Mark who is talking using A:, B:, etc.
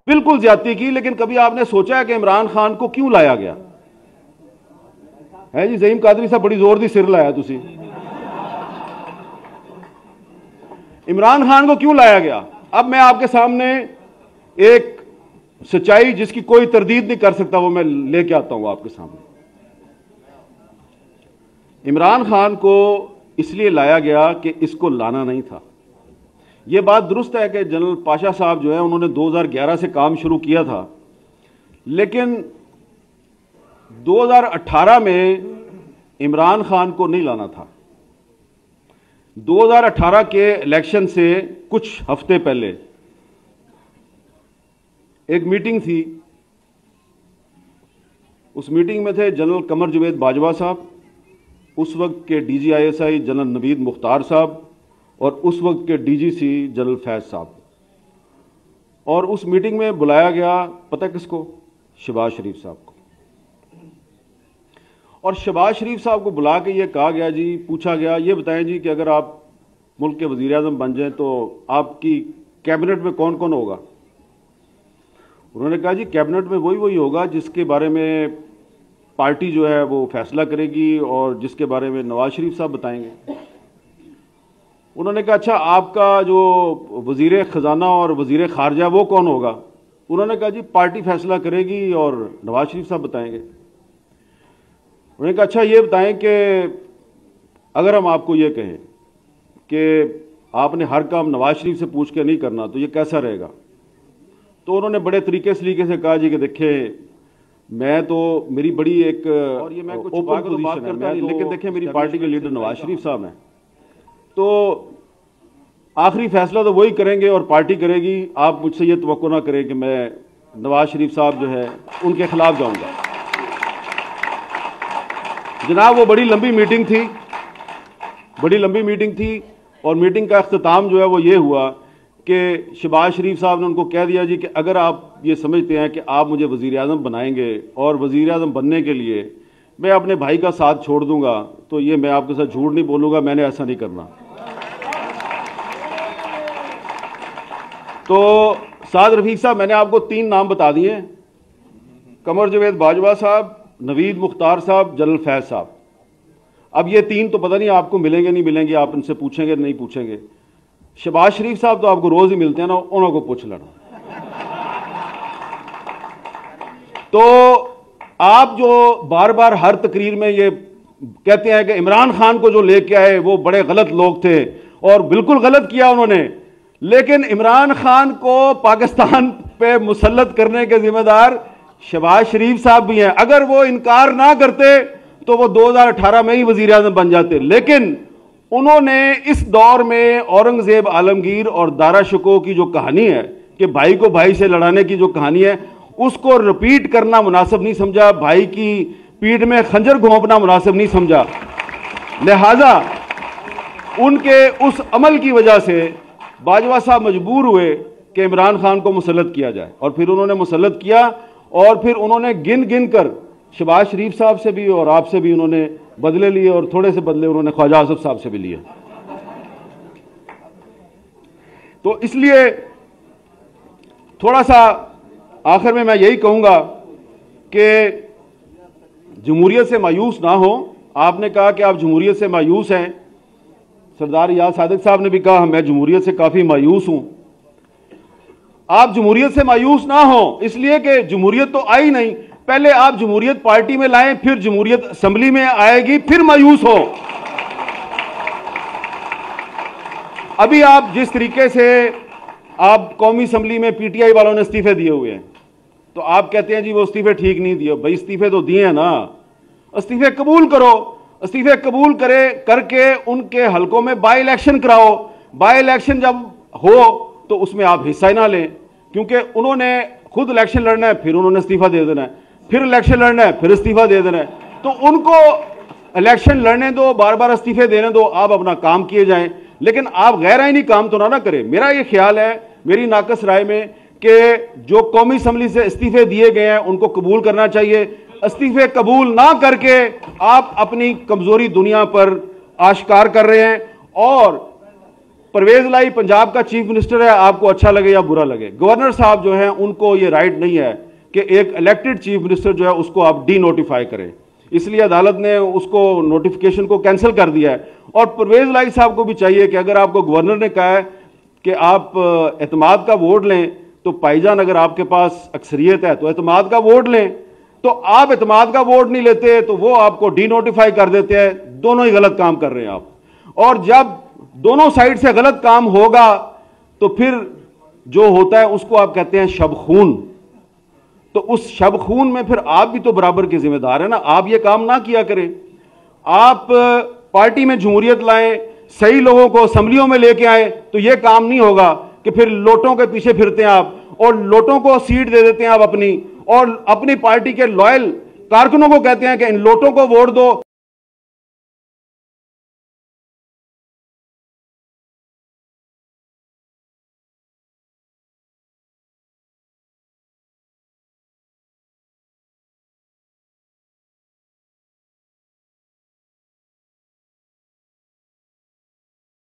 A: बिल्कुल ज्यादती की, लेकिन कभी आपने सोचा है कि इमरान खान को क्यों लाया गया है? जी ज़हीम कादरी साहब बड़ी जोर दी सिर लाया तुसी। इमरान खान को क्यों लाया गया? अब मैं आपके सामने एक सच्चाई जिसकी कोई तरदीद नहीं कर सकता वो मैं लेके आता हूं आपके सामने। इमरान खान को इसलिए लाया गया कि इसको लाना नहीं था। यह बात दुरुस्त है कि जनरल पाशा साहब जो है उन्होंने 2011 से काम शुरू किया था, लेकिन 2018 में इमरान खान को नहीं लाना था। 2018 के इलेक्शन से कुछ हफ्ते पहले एक मीटिंग थी। उस मीटिंग में थे जनरल कमर जवेद बाजवा साहब, उस वक्त के DGISI जनरल नवीद मुख्तार साहब और उस वक्त के DGC जनरल फैज साहब। और उस मीटिंग में बुलाया गया पता किसको? शहबाज शरीफ साहब को। और शहबाज शरीफ साहब को बुला के ये कहा गया जी, पूछा गया ये बताएं जी कि अगर आप मुल्क के वजीर आज़म बन जाएं तो आपकी कैबिनेट में कौन कौन होगा? उन्होंने कहा जी कैबिनेट में वही होगा जिसके बारे में पार्टी जो है वो फैसला करेगी और जिसके बारे में नवाज शरीफ साहब बताएंगे। उन्होंने कहा अच्छा आपका जो वजीर खजाना और वजीर खारजा वो कौन होगा? उन्होंने कहा जी पार्टी फैसला करेगी और नवाज शरीफ साहब बताएंगे। उन्होंने कहा अच्छा ये बताएं कि अगर हम आपको ये कहें कि आपने हर काम नवाज शरीफ से पूछ के नहीं करना तो ये कैसा रहेगा? तो उन्होंने बड़े तरीके से कहा जी कि देखिए मैं तो मेरी बड़ी एक और ये मैं कुछ ओपन पोजीशन है मैं तो, लेकिन देखिए मेरी पार्टी के लीडर नवाज शरीफ साहब हैं, तो आखिरी फैसला तो वही करेंगे और पार्टी करेगी। आप मुझसे ये तवक्को ना करें कि मैं नवाज शरीफ साहब जो है उनके खिलाफ जाऊंगा। जनाब वो बड़ी लंबी मीटिंग थी और मीटिंग का अख्ताम जो है वो ये हुआ कि शहबाज शरीफ साहब ने उनको कह दिया जी कि अगर आप ये समझते हैं कि आप मुझे वज़ीर आज़म बनाएंगे और वज़ीर आज़म बनने के लिए मैं अपने भाई का साथ छोड़ दूंगा तो ये मैं आपके साथ झूठ नहीं बोलूंगा, मैंने ऐसा नहीं करना। तो साद रफीक साहब मैंने आपको 3 नाम बता दिए, कमर जवेद बाजवा साहब, नवीद मुख्तार साहब, जनरल फैज साहब। अब ये 3 तो पता नहीं आपको मिलेंगे नहीं मिलेंगे, आप इनसे पूछेंगे नहीं पूछेंगे। शहबाज शरीफ साहब तो आपको रोज ही मिलते हैं ना, उन्होंने को पूछ लेना। तो आप जो बार बार हर तकरीर में ये कहते हैं कि इमरान खान को जो लेके आए वो बड़े गलत लोग थे और बिल्कुल गलत किया उन्होंने, लेकिन इमरान खान को पाकिस्तान पे मुसल्लत करने के जिम्मेदार शहबाज शरीफ साहब भी हैं। अगर वो इनकार ना करते तो वो 2018 में ही वजीर आज़म बन जाते, लेकिन उन्होंने इस दौर में औरंगजेब आलमगीर और दारा शिकोह की जो कहानी है कि भाई को भाई से लड़ाने की जो कहानी है उसको रिपीट करना मुनासिब नहीं समझा, भाई की पीठ में खंजर घोंपना मुनासिब नहीं समझा। लिहाजा उनके उस अमल की वजह से बाजवा साहब मजबूर हुए कि इमरान खान को मुसल्लत किया जाए और फिर उन्होंने मुसल्लत किया और फिर उन्होंने गिन गिन कर शहबाज शरीफ साहब से भी और आपसे भी उन्होंने बदले लिए और थोड़े से बदले उन्होंने ख्वाजा आसिफ साहब से भी लिए। तो इसलिए थोड़ा सा आखिर में मैं यही कहूंगा कि जमहूरियत से मायूस ना हो। आपने कहा कि आप जमहूरियत से मायूस हैं, सरदार याद सादिक साहब ने भी कहा मैं जमहूरियत से काफी मायूस हूं। आप जमहूरियत से मायूस ना हो इसलिए कि जमहूरियत तो आई नहीं, पहले आप जमहूरियत पार्टी में लाएं, फिर जमहूरियत असेंबली में आएगी, फिर मायूस हो। अभी आप जिस तरीके से आप कौमी असेंबली में PTI वालों ने इस्तीफे दिए हुए हैं तो आप कहते हैं जी वो इस्तीफे ठीक नहीं दिए। भाई इस्तीफे तो दिए हैं ना, इस्तीफे कबूल करो, इस्तीफे कबूल करके उनके हलकों में बाई इलेक्शन कराओ। बाई इलेक्शन जब हो तो उसमें आप हिस्सा ही ना लें, क्योंकि उन्होंने खुद इलेक्शन लड़ना है, फिर उन्होंने इस्तीफा दे देना है, फिर इलेक्शन लड़ना है, फिर इस्तीफा दे देना है। तो उनको इलेक्शन लड़ने दो, बार बार इस्तीफे देने दो, आप अपना काम किए जाएं, लेकिन आप गैर आईनी काम तो ना करें। मेरा ये ख्याल है, मेरी नाकस राय में, कि जो कौमी असेंबली से इस्तीफे दिए गए हैं उनको कबूल करना चाहिए। इस्तीफे कबूल ना करके आप अपनी कमजोरी दुनिया पर आश्कार कर रहे हैं और परवेज लाई पंजाब का चीफ मिनिस्टर है, आपको अच्छा लगे या बुरा लगे, गवर्नर साहब जो है उनको ये राइट नहीं है कि एक इलेक्टेड चीफ मिनिस्टर जो है उसको आप डी नोटिफाई करें। इसलिए अदालत ने उसको नोटिफिकेशन को कैंसिल कर दिया है। और परवेज लाई साहब को भी चाहिए कि अगर आपको गवर्नर ने कहा है कि आप एतमाद का वोट लें, तो भाईजान अगर आपके पास अक्सरियत है तो एतमाद का वोट लें, तो आप एतमाद का वोट नहीं लेते तो वो आपको डी नोटिफाई कर देते हैं। दोनों ही गलत काम कर रहे हैं आप। और जब दोनों साइड से गलत काम होगा तो फिर जो होता है उसको आप कहते हैं शबखून। तो उस शबखून में फिर आप भी तो बराबर के जिम्मेदार है ना। आप ये काम ना किया करें। आप पार्टी में जमहूरियत लाएं, सही लोगों को असेंबलियों में लेके आए, तो ये काम नहीं होगा कि फिर लोटों के पीछे फिरते हैं आप और लोटों को सीट दे देते हैं आप अपनी, और अपनी पार्टी के लॉयल कारकुनों को कहते हैं कि इन लोटों को वोट दो।